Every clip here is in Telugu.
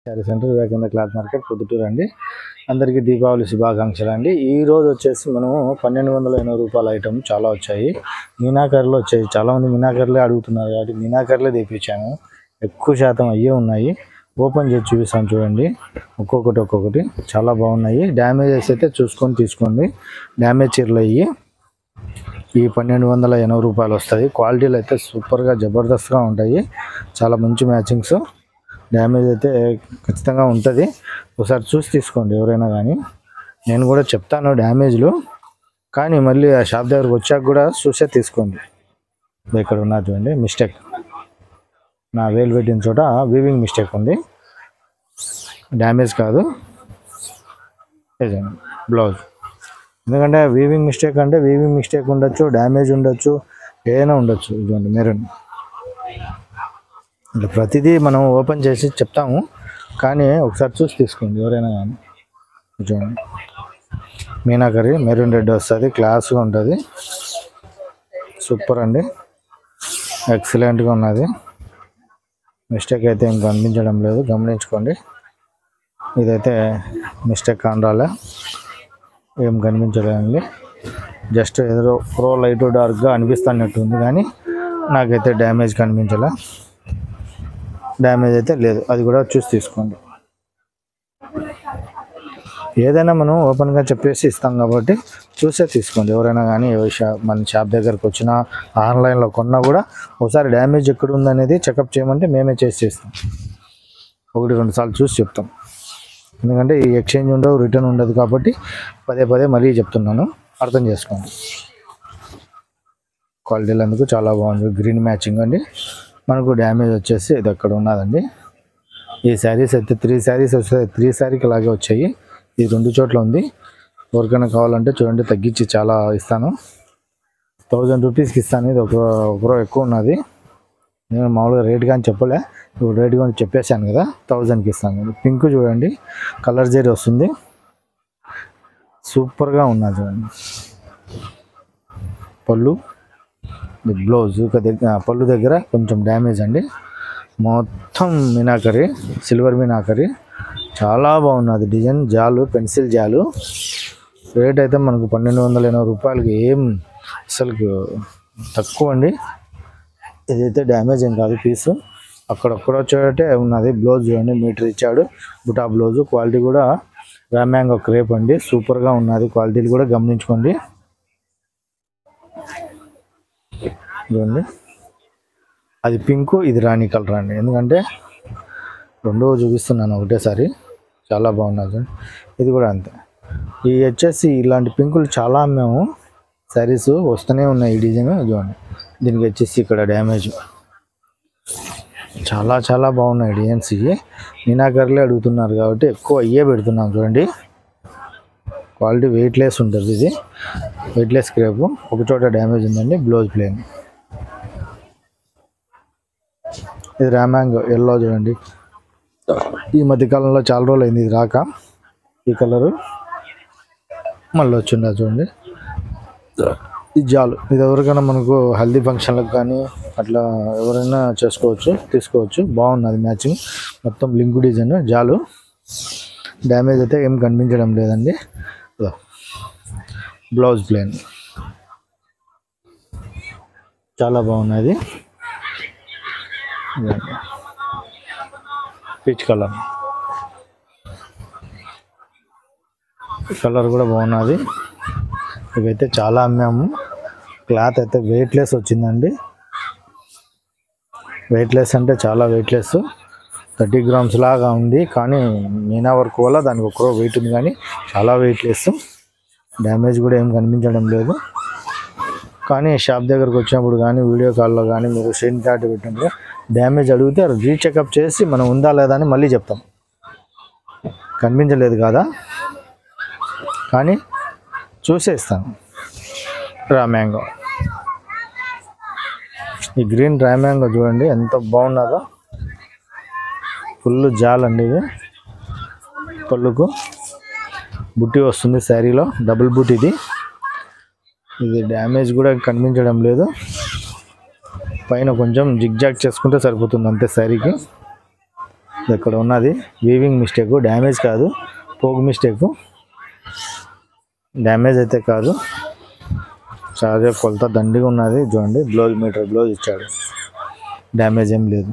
Sari centre Vivekananda cloth market Proddatur అండి. అందరికీ దీపావళి శుభాకాంక్షలు అండి. ఈ రోజు వచ్చేసి మనం 1280 రూపాయల ఐటమ్ చాలా వచ్చాయి. మీనాకర్లు వచ్చాయి. చాలామంది మీనాకర్లే అడుగుతున్నారు కాబట్టి మీనాకర్లే తెప్పించాను. ఎక్కువ శాతం అయ్యే ఉన్నాయి. ఓపెన్ చేసి చూపిస్తాను చూడండి. ఒక్కొక్కటి చాలా బాగున్నాయి. డ్యామేజెస్ అయితే చూసుకొని తీసుకోండి. డ్యామేజ్ చీరలు అయ్యి ఈ 1280 రూపాయలు వస్తాయి. క్వాలిటీలు అయితే సూపర్గా జబర్దస్త్గా ఉంటాయి. చాలా మంచి మ్యాచింగ్స్. డ్యామేజ్ అయితే ఖచ్చితంగా ఉంటుంది. ఒకసారి చూసి తీసుకోండి ఎవరైనా కానీ. నేను కూడా చెప్తాను డ్యామేజ్లు, కానీ మళ్ళీ ఆ షాప్ దగ్గరకు వచ్చాక కూడా చూసే తీసుకోండి. ఇక్కడ ఉన్నది చూడండి మిస్టేక్, నా వేలు పెట్టిన చోట వీవింగ్ మిస్టేక్ ఉంది. డ్యామేజ్ కాదు, బ్లౌజ్. ఎందుకంటే వీవింగ్ మిస్టేక్ అంటే వీవింగ్ మిస్టేక్ ఉండొచ్చు, డ్యామేజ్ ఉండొచ్చు, ఏదైనా ఉండొచ్చు. ఇదిగోండి మెరూన్. ఇట్లా ప్రతిదీ మనం ఓపెన్ చేసి చెప్తాము, కానీ ఒకసారి చూసి తీసుకోండి ఎవరైనా కానీ. చూడండి మీనాకరి మెరూన్ రెడ్ వస్తుంది, క్లాస్గా ఉంటుంది. సూపర్ అండి, ఎక్సలెంట్గా ఉన్నది. మిస్టేక్ అయితే ఏం కనిపించడం లేదు, గమనించుకోండి. ఇదైతే మిస్టేక్ కానరాలే, ఏం కనిపించలేదండి. జస్ట్ ఏదో ప్రో లైట్ డార్క్గా అనిపిస్తున్నట్టు ఉంది, కానీ నాకైతే డ్యామేజ్ కనిపించలే. డ్యామేజ్ అయితే లేదు, అది కూడా చూసి తీసుకోండి. ఏదైనా మనం ఓపెన్గా చెప్పేసి ఇస్తాం కాబట్టి చూసే తీసుకోండి ఎవరైనా కానీ. మన షాప్ దగ్గరకు వచ్చినా ఆన్లైన్లో కొన్నా కూడా ఒకసారి డ్యామేజ్ ఎక్కడ ఉందనేది చెకప్ చేయమంటే మేమే చేస్తాం. 1-2 సార్లు చూసి చెప్తాం. ఎందుకంటే ఈ ఎక్స్చేంజ్ ఉండవు, రిటర్న్ ఉండదు కాబట్టి పదే మరీ చెప్తున్నాను, అర్థం చేసుకోండి. క్వాలిటీలు అందుకు చాలా బాగుంది. గ్రీన్ మ్యాచింగ్ అండి. మనకు డ్యామేజ్ వచ్చేసి ఇది అక్కడ ఉన్నదండి. ఈ శారీస్ అయితే 3 శారీస్ వస్తాయి. 3 శారీకి అలాగే వచ్చాయి. ఇది 2 చోట్ల ఉంది. ఎవరికైనా కావాలంటే చూడండి, తగ్గించి చాలా ఇస్తాను. 1000 రూపీస్కి ఇస్తాను. ఇది ఒక ఎక్కువ ఉన్నది. నేను మామూలుగా రేట్ కానీ చెప్పలే, ఇప్పుడు రేట్ కానీ చెప్పేశాను కదా, 1000కి ఇస్తాను. పింక్ చూడండి, కలర్ జరీ వస్తుంది, సూపర్గా ఉన్నది చూడండి. పళ్ళు, బ్లౌజ్ పళ్ళు దగ్గర కొంచెం డ్యామేజ్ అండి. మొత్తం మీనాకరి, సిల్వర్ మీనాకరి, చాలా బాగున్నది డిజైన్. జాలు, పెన్సిల్ జాలు. రేట్ అయితే మనకు 1280 రూపాయలకి ఏం అసలు తక్కువ అండి. ఇదైతే డ్యామేజ్ ఏం కాదు పీసు, అక్కడొక్కడ చోటే ఉన్నది. బ్లౌజ్ చూడండి, మీటర్ ఇచ్చాడు, బుటా బ్లౌజు. క్వాలిటీ కూడా రామ్యాంగో క్రేప్ అండి, సూపర్గా ఉన్నది. క్వాలిటీలు కూడా గమనించుకోండి. చూడండి, అది పింకు, ఇది రాణి కలర్ అండి. ఎందుకంటే రెండో చూపిస్తున్నాను ఒకటేసారి. చాలా బాగున్నది. ఇది కూడా అంతే. ఈ వచ్చేసి ఇలాంటి పింకులు చాలా అమ్మాము. శారీస్ వస్తూనే ఉన్నాయి ఈ డిజైన్. చూడండి, దీనికి వచ్చేసి ఇక్కడ డ్యామేజ్. చాలా బాగున్నాయి డిజైన్స్. ఇవి మీనాకర్లే అడుగుతున్నారు కాబట్టి ఎక్కువ అయ్యే పెడుతున్నాం. చూడండి, క్వాలిటీ వెయిట్లెస్ ఉంటుంది. ఇది వెయిట్లెస్ క్రేపు. ఒక చోట డ్యామేజ్ ఉందండి. Blouse plain. ఇది రామ్యాంగో ఎల్లో చూడండి. ఈ మధ్యకాలంలో చాలా రోజులు అయింది ఇది రాక. ఈ కలరు మళ్ళీ వచ్చిందా చూడండి. ఇది జాలు. ఇది ఎవరికైనా మనకు హల్దీ ఫంక్షన్లకు కానీ అట్లా ఎవరైనా తీసుకోవచ్చు. బాగున్నది మ్యాచింగ్. మొత్తం లింక్ డిజైన్ జాలు. డ్యామేజ్ అయితే ఏం కనిపించడం లేదండి. బ్లౌజ్ ప్లేన్ చాలా బాగున్నది. పీచ్ కలర్ కూడా బాగున్నది. ఇవైతే చాలా అమ్మాము. క్లాత్ అయితే వెయిట్లెస్ వచ్చిందండి. వెయిట్లెస్ అంటే చాలా వెయిట్లెస్, 30 గ్రామ్స్ లాగా ఉంది. కానీ మీనా వర్క్ వల్ల దానికి ఒక్కరో వెయిట్ ఉంది, కానీ చాలా వెయిట్లెస్. డ్యామేజ్ కూడా ఏం కనిపించడం లేదు. కానీ షాప్ దగ్గరకు వచ్చినప్పుడు కానీ వీడియో కాల్లో కానీ మీరు స్క్రీన్ షాట్ పెట్టినప్పుడు డ్యామేజ్ అడిగితే రీచెకప్ చేసి మనం ఉందా లేదా అని మళ్ళీ చెప్తాం. కనిపించలేదు కదా, కానీ చూసే ఇస్తాను. రామ్యాంగో, ఈ గ్రీన్ రామ్యాంగో చూడండి ఎంత బాగున్నదో. ఫుల్ జాలండి. ఇది పళ్ళుకు బుట్టి వస్తుంది శారీలో, డబుల్ బుట్టి. ఇది డ్యామేజ్ కూడా కనిపించడం లేదు. పైన కొంచెం జిగ్జాగ్ చేసుకుంటే సరిపోతుంది అంతే శారీకి. ఇక్కడ ఉన్నది వీవింగ్ మిస్టేక్, డ్యామేజ్ కాదు, పోగు మిస్టేక్. డ్యామేజ్ అయితే కాదు, చాలా కొలత దండిగా ఉన్నది. చూడండి, బ్లౌజ్ మీటర్ బ్లౌజ్ ఇచ్చాడు, డ్యామేజ్ ఏం లేదు.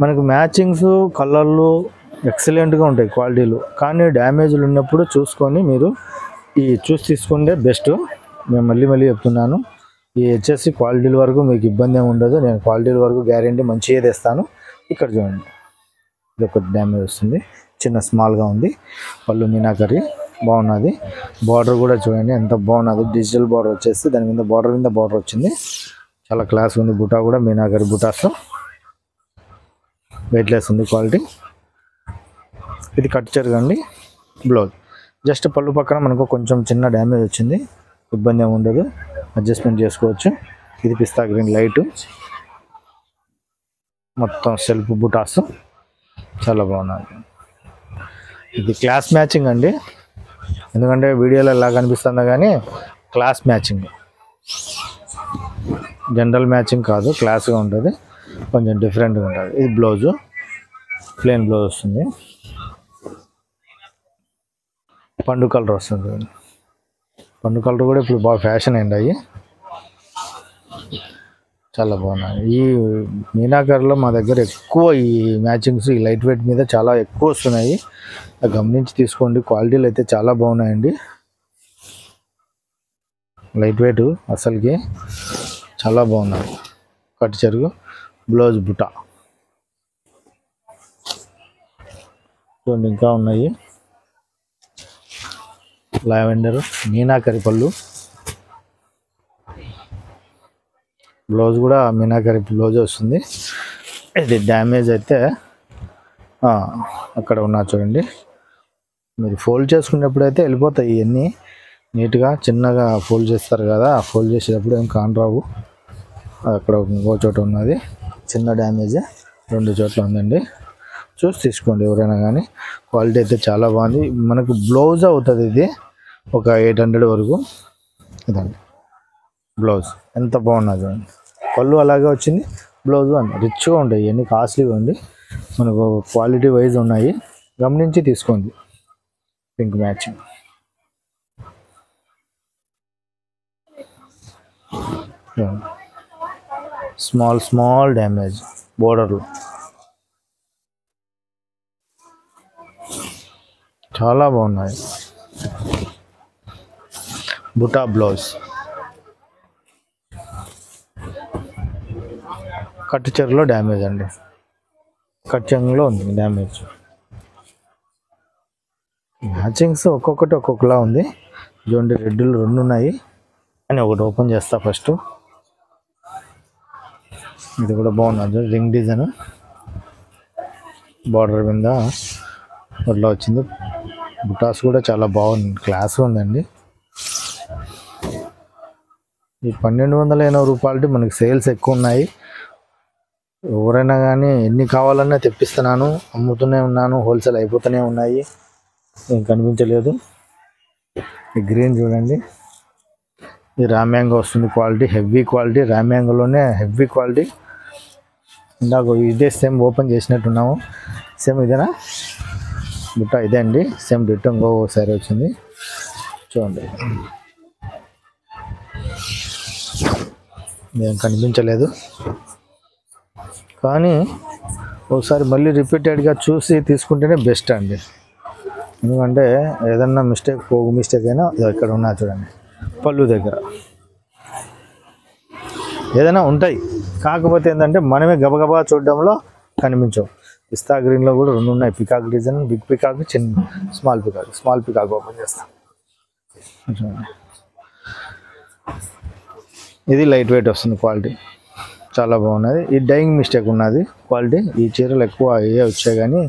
మనకు మ్యాచింగ్స్ కలర్లు ఎక్సలెంట్గా ఉంటాయి క్వాలిటీలు, కానీ డ్యామేజ్లు ఉన్నప్పుడు చూసుకొని మీరు చూసి తీసుకుంటే బెస్ట్. నేను మళ్ళీ చెప్తున్నాను, ఈ వచ్చేసి క్వాలిటీల వరకు మీకు ఇబ్బంది ఏమి ఉండదు. నేను క్వాలిటీల వరకు గ్యారెంటీ మంచిగా తెస్తాను. ఇక్కడ చూడండి, ఇది ఒక డ్యామేజ్ వస్తుంది, చిన్న స్మాల్గా ఉంది. పళ్ళు మీనాకరి బాగున్నది. బార్డర్ కూడా చూడండి ఎంత బాగున్నది, డిజిటల్ బార్డర్ వచ్చేసి దాని మీద బార్డర్ వచ్చింది, చాలా క్లాస్ ఉంది. బుటా కూడా మీనాకరి బుటాస్, వెయిట్లెస్ ఉంది క్వాలిటీ. ఇది కట్ చెరగండి బ్లౌజ్. జస్ట్ పళ్ళు పక్కన మనకు కొంచెం చిన్న డ్యామేజ్ వచ్చింది, ఇబ్బంది ఏమి ఉండదు, అడ్జస్ట్మెంట్ చేసుకోవచ్చు. ఇది పిస్తా గ్రీన్ లైట్, మొత్తం సెల్ఫ్ బుటాస్, చాలా బాగున్నది. ఇది క్లాస్ మ్యాచింగ్ అండి, ఎందుకంటే వీడియోలో ఎలా కనిపిస్తుందో కానీ క్లాస్ మ్యాచింగ్, జనరల్ మ్యాచింగ్ కాదు, క్లాస్గా ఉంటుంది, కొంచెం డిఫరెంట్గా ఉంటుంది. ఇది బ్లౌజు, ప్లెయిన్ బ్లౌజ్ వస్తుంది, పండు కలర్ వస్తుంది. పండు కలర్ కూడా ఇప్పుడు బాగా ఫ్యాషన్ అయింది, అవి చాలా బాగున్నాయి. ఈ మీనాకర్లో మా దగ్గర ఎక్కువ ఈ మ్యాచింగ్స్ ఈ లైట్ వెయిట్ మీద చాలా ఎక్కువ వస్తున్నాయి, గమనించి తీసుకోండి. క్వాలిటీలు అయితే చాలా బాగున్నాయండి, లైట్ వెయిట్ అసలుకి చాలా బాగున్నాయి. కట్ చెరుగు బ్లౌజ్ బుటా చూడండి, ఇంకా ఉన్నాయి. లావెండర్ మీనాకరి పళ్ళు, బ్లౌజ్ కూడా మీనాకరి బ్లౌజ్ వస్తుంది. ఇది డ్యామేజ్ అయితే అక్కడ ఉన్నా చూడండి, మీరు ఫోల్డ్ చేసుకునేప్పుడు అయితే వెళ్ళిపోతాయి ఇవన్నీ నీట్గా. చిన్నగా ఫోల్డ్ చేస్తారు కదా, ఫోల్డ్ చేసేటప్పుడు ఏం కానరావు. అక్కడ ఇంకో చోట ఉన్నది చిన్న డ్యామేజ్, 2 చోట్ల ఉందండి, చూసి తీసుకోండి ఎవరైనా కానీ. క్వాలిటీ అయితే చాలా బాగుంది. మనకు బ్లౌజ్ అవుతుంది ఇది ఒక 800 వరకు. ఇదండి బ్లౌజ్, ఎంత బాగున్నది. పళ్ళు అలాగే వచ్చింది, బ్లౌజ్ అండి రిచ్గా ఉంటాయి, ఇవన్నీ కాస్ట్లీగా ఉండి మనకు క్వాలిటీ వైజ్ ఉన్నాయి, గమనించి తీసుకోండి. పింక్ మ్యాచింగ్, స్మాల్ డ్యామేజ్ బోర్డర్లో, చాలా బాగున్నాయి. బుటా బ్లౌజ్, కట్టు చెరులో డ్యామేజ్ అండి, కట్ చెంగులో ఉంది డ్యామేజ్. మ్యాచింగ్స్ ఒక్కొక్కటి ఒక్కొక్కలా ఉంది. చూడండి, రెడ్లు 2 ఉన్నాయి అని ఒకటి ఓపెన్ చేస్తా ఫస్ట్. ఇది కూడా బాగున్నది, రింగ్ డిజైన్, బార్డర్ మీద అట్లా వచ్చింది. బుటాస్ కూడా చాలా బాగుంది, క్లాస్ ఉందండి. ఈ 1280 రూపాయలకి మనకి సేల్స్ ఎక్కువ ఉన్నాయి. ఎవరైనా కానీ ఎన్ని కావాలన్నా తెప్పిస్తున్నాను, అమ్ముతూనే ఉన్నాను, హోల్సేల్ అయిపోతూనే ఉన్నాయి, ఏం కనిపించలేదు. ఈ గ్రీన్ చూడండి, ఈ రామ్యాంగో వస్తుంది, క్వాలిటీ హెవీ క్వాలిటీ, రామ్యాంగోలోనే హెవీ క్వాలిటీ. ఇందాక ఇదే సేమ్ ఓపెన్ చేసినట్టున్నాము, సేమ్ ఇదేనా బుట్ట, ఇదే అండి సేమ్ డిట్టో, ఇంకో సారీ వచ్చింది చూడండి, ఏం కనిపించలేదు. కానీ ఒకసారి మళ్ళీ రిపీటెడ్గా చూసి తీసుకుంటేనే బెస్ట్ అండి, ఎందుకంటే ఏదన్నా మిస్టేక్, పోగు మిస్టేక్ అయినా ఇక్కడ ఉన్నా చూడండి, పళ్ళు దగ్గర ఏదైనా ఉంటాయి. కాకపోతే ఏంటంటే మనమే గబగబా చూడడంలో కనిపించవు. పిస్తా గ్రీన్లో కూడా 2 ఉన్నాయి, పికాక్ డిజైన్, బిగ్ పికాక్, చిన్న స్మాల్ పికాక్ ఓపెన్ చేస్తాం చూడండి. ఇది లైట్ వెయిట్ వస్తుంది, క్వాలిటీ చాలా బాగున్నది. ఈ డైయింగ్ మిస్టేక్ ఉన్నది క్వాలిటీ, ఈ చీరలు ఎక్కువ అయ్యే వచ్చాయి కానీ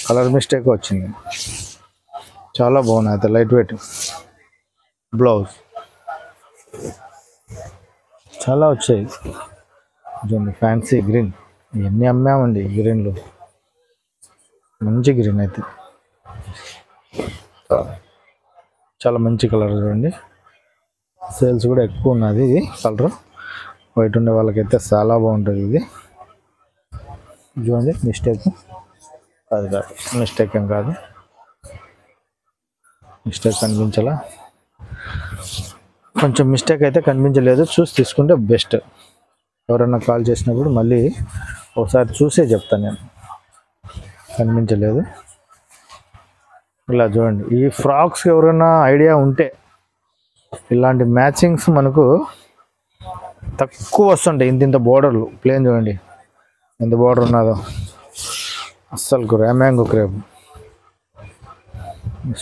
కలర్ మిస్టేక్ వచ్చింది, చాలా బాగున్నది. లైట్ వెయిట్ బ్లౌజ్ చాలా వచ్చాయి చూడండి. ఫ్యాన్సీ గ్రీన్, ఇవన్నీ అమ్మామండి గ్రీన్లు, మంచి గ్రీన్ అయితే చాలా మంచి కలర్ చూడండి. సేల్స్ కూడా ఎక్కువ ఉన్నది, ఇది కలర్ వైట్ ఉండే వాళ్ళకైతే చాలా బాగుంటుంది. ఇది చూడండి మిస్టేక్ కాదు మిస్టేక్ ఏం కాదు, మిస్టేక్ కనిపించాలా, కొంచెం మిస్టేక్ అయితే కనిపించలేదు, చూసి తీసుకుంటే బెస్ట్. ఎవరన్నా కాల్ చేసినప్పుడు మళ్ళీ ఒకసారి చూసే చెప్తాను నేను. కనిపించలేదు. ఇలా చూడండి, ఈ ఫ్రాక్స్ ఎవరైనా ఐడియా ఉంటే ఇలాంటి మ్యాచింగ్స్ మనకు తక్కువ వస్తుంటాయి. ఇంత బోర్డర్లు ప్లేన్ చూడండి ఎంత బోర్డర్ ఉన్నదో, అస్సలు raw mango crepe,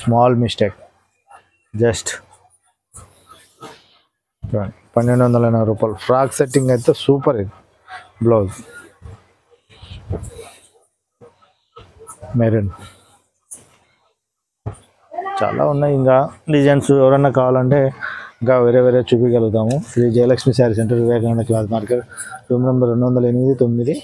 small mistake just. 1280 రూపాయలు ఫ్రాక్ సెట్టింగ్ అయితే సూపర్. ఇది బ్లౌజ్ మెరూన్, చాలా ఉన్నాయి ఇంకా డిజైన్స్. ఎవరన్నా కావాలంటే ఇంకా వేరే చూపించగలుగుతాము. Shri Jayalakshmi sari centre, Vivekananda cloth market, room number 208,